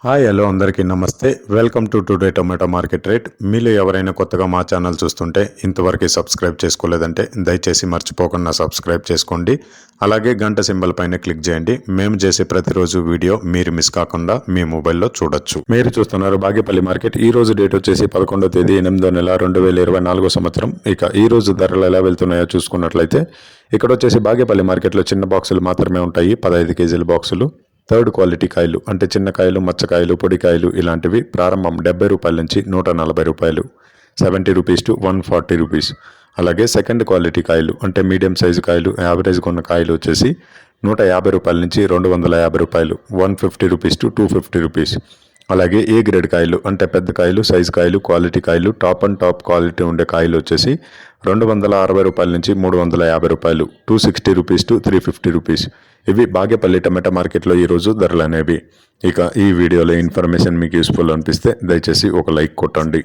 Hi hello అందరికీ నమస్తే. Welcome to today tomato market rate. మీలో ఎవరైనా కొత్తగా మా ఛానల్ చూస్తుంటే ఇంతవరకు సబ్స్క్రైబ్ చేసుకోలేదంటే దయచేసి మర్చిపోకుండా సబ్స్క్రైబ్ చేసుకోండి. అలాగే గంట సింబల్ పైన క్లిక్ చేయండి. మేము చేసే ప్రతిరోజు వీడియో మీరు మిస్ కాకుండా మీ మొబైల్లో చూడొచ్చు. మీరు చూస్తున్నారు బాగేపల్లి మార్కెట్. ఈ రోజు డేట్ వచ్చేసి 11వ తేదీ 8వ నెల 2024 సంవత్సరం. ఇక ఈ రోజు ధరలు ఎలా వెళ్తున్నాయో చూసుకున్నట్లయితే ఇక్కడ వచ్చేసి బాగేపల్లి మార్కెట్లో చిన్న బాక్సులు మాత్రమే ఉంటాయి. 15 కేజీల బాక్సులు. థర్డ్ క్వాలిటీ కాయలు అంటే చిన్న కాయలు, మచ్చకాయలు, పొడికాయలు ఇలాంటివి ప్రారంభం 70 రూపాయల నుంచి 140 రూపాయలు, 70 రూపీస్ టు 140 రూపీస్. అలాగే సెకండ్ క్వాలిటీ కాయలు అంటే మీడియం సైజు కాయలు, యావరేజ్గా ఉన్న కాయలు వచ్చేసి 150 రూపాయల నుంచి 250 రూపాయలు, 150 రూపీస్ టు 250 రూపీస్. అలాగే ఏ గ్రేడ్ కాయలు అంటే పెద్ద కాయలు, సైజు కాయలు, క్వాలిటీ కాయలు, టాప్ అండ్ టాప్ క్వాలిటీ ఉండే కాయలు వచ్చేసి 260 రూపాయల నుంచి 350 రూపాయలు, 260 రూపీస్ టు 350 రూపీస్. ఇవి బాగేపల్లి టమాటా మార్కెట్లో ఈరోజు ధరలు అనేవి. ఇక ఈ వీడియోలో ఇన్ఫర్మేషన్ మీకు యూస్ఫుల్ అనిపిస్తే దయచేసి ఒక లైక్ కొట్టండి.